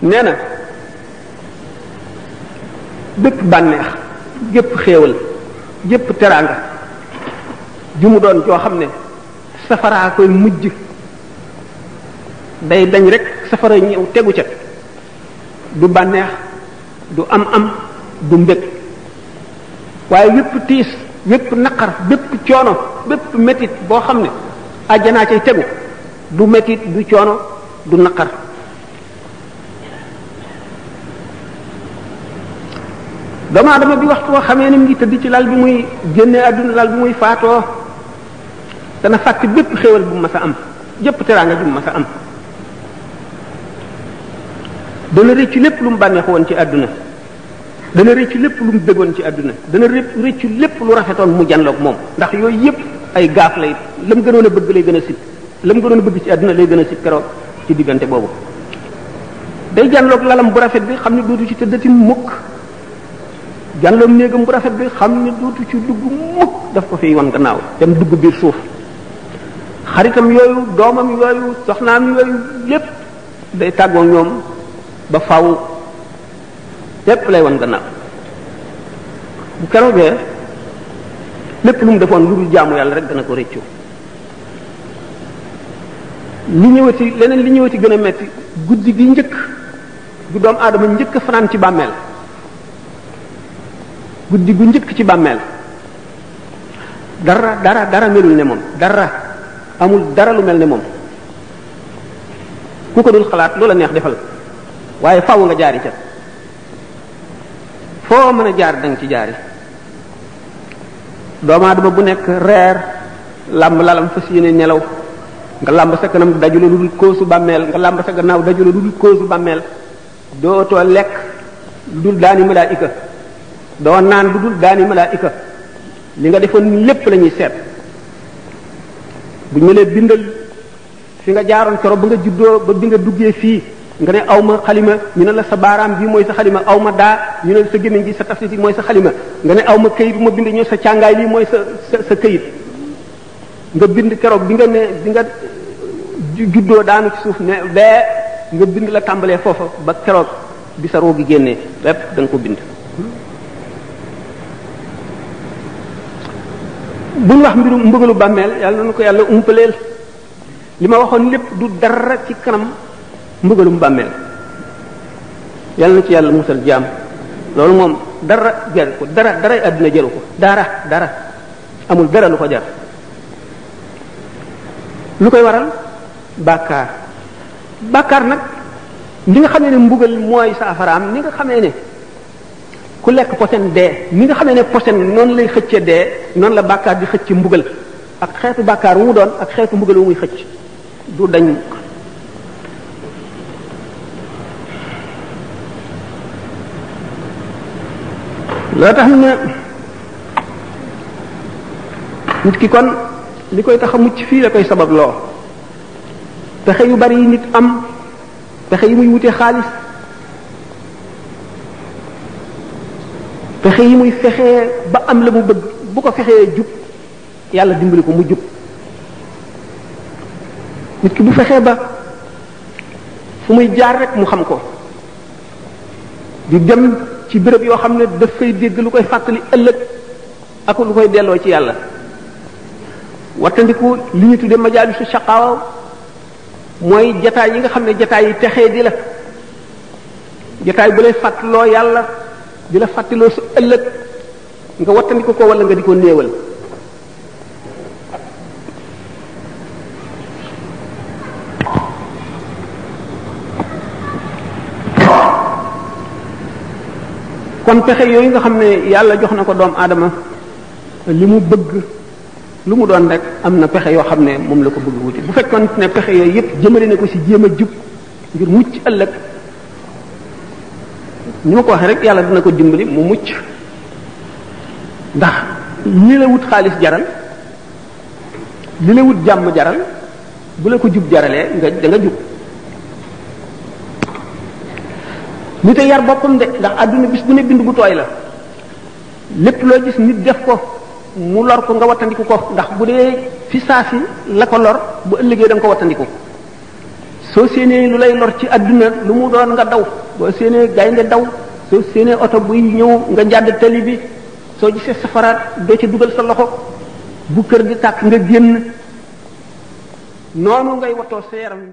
nee na bépp bànneex gépp xéewal gépp teraanga ju mu doon joo xam ne safaraa koy mujj day dañ rek safara ñëw tegu ca du bànneex du am du mbég waaye wépp tiis wépp naqar bépp coono bépp métit boo xam ne àjjanaa cay tegu du métit du coono du naqar doomu aadama bi waxtu xamee ni mu ngi tëdd ci lal bi muy génne àdduna lal bi muy faatoo dana fàtte bépp xéewal bu mu mas a am jëpp teraanga ju mu mas a am dana rëccu lépp lu mu bànneexu woon ci àdduna dana rëccu lépp lu mu bëggoon ci àdduna dana rëccu lépp lu rafetoon mu janloog moom ndax yooyu yépp ay gaaf lay la mu gënoon a bëgg lay gën a sib la mu gënoon a bëgg ci àdduna lay gën a sib keroog ci diggante boobu day janloog lalam bu rafet bi xam ne dootu ci tëddati mukk janloog néegam bu rafet bi xam ne dootu ci dugg mukk daf ko fiy wan gannaaw dem dugg biir suuf xaritam yooyu doomam yooyu soxnaam yooyu lépp day tàggoo ñoom ba faw lépp lay wan gannaaw bu keroogee lépp lu mu defoon lu dul jaamu yàlla rek dana ko réccu li ñëwati leneen li ñëwati gën a metti guddi gi njëkk gu doomu aadama njëkk fanaan ci bàmmeel guddi gu njëkk ci bàmmeel dara melul ne moom dara amul dara lu mel ne moom ku ko dul xalaat loola neex defal waaye faw nga jaari ca foo mën a jaar danga ci jaari doomu aadama bu nekk reer làmb lalam fas yéene nelaw nga làmb sa kanam dajula lu dul koosu bàmmeel nga làmb sa gannaaw dajula lu dul koosu bàmmeel dootoo lekk lu dul daani malaayika doo naan lu dul daani malaayika li nga defoon lépp la ñuy seet bu ñu lee bindal fi nga jaaroon keroog ba nga juddoo ba bi nga duggee fii nga ne awma xalima ñu ne la sa baaraam bii mooy sa xalima awma daa ñu ne sa gémmiñ gi sa tafsiti mooy sa xalima nga ne awma këyit bu ma bind ñoo sa càngaay lii mooy sa këyit nga bind keroog bi nga juddoo daanu ci suuf ne bee nga bind la tàmbalee foofa ba keroog bi sa roo gi génnee lépp da nga ko bind buñ wax mbirum mbëgalu bàmmeel yàlla na ko yàlla umpaleel li ma waxoon lépp du dara ci kanam mbëgalum bàmmeel yàlla na ci yàlla musal jaam loolu moom dara jar ko dara àdduna jaru ko dara amul dara lu ko jar lu koy waral bàkkaar nag ni nga xamee ne mbugal mooy saafaraam ni nga xamee ne ku lekk posen dee ni nga xamee ne posen noonu lay xëcce dee noonu la bàkkaar di xëcc mbugal ak xeetu bàkkaar wu mu doon ak xeetu mbugal wu muy xëcc du dañ loo tax ne nit ki kon li koy tax a mucc fii la koy sabab loo pexe yu bari yi nit am pexe yi muy wute xaalis pexe yi muy fexee ba am la mu bëgg bu ko fexee jub yàlla dimbali ko mu jub nit ki bu fexee ba fu muy jaar rek mu xam ko di dem ci béréb yoo xam ne daf fay dégg lu koy fàttali ëllëg ak lu koy delloo ci yàlla wattandiku li ñu tudde majaalisu shaqaawa mooy jataay yi nga xam ne jataay yi texee di la jataay bu lay fàttaloo yàlla di la fàttaloo su ëllëg nga wattandiku ko wala nga di ko néewal kon pexe yooyu nga xam ne yàlla jox na ko doomu aadama li mu bëgg lu mu doon rek am na pexe yoo xam ne moom la ko bëgg wuti bu fekkoon ne pexe yooyu yépp jëmale na ko ci jéem a jub ngir mucc ëllëg ñu ma ko waxee rek yàlla dina ko dimbali mu mucc ndax li la wut xaalis jaral li la wut jàmm jaral bu la ko jub jaralee da nga jub nit a yar boppam de ndax àdduna bis bu ne bind bu tooy la lépp loo gis nit def ko mu lor ko nga wattandiku ko ndax bu dee fi saa si la ko lor bu ëllëgee da nga ko wattandiku soo séenee lu lay lor ci àdduna lu mu doon nga daw boo séenee gaynde daw soo séenee oto buy ñëw nga njàdd tali bi soo gisee safaraat doo ca dugal sa loxo bu kër gi tàkk nga génn noonu ngay watoo sa yaram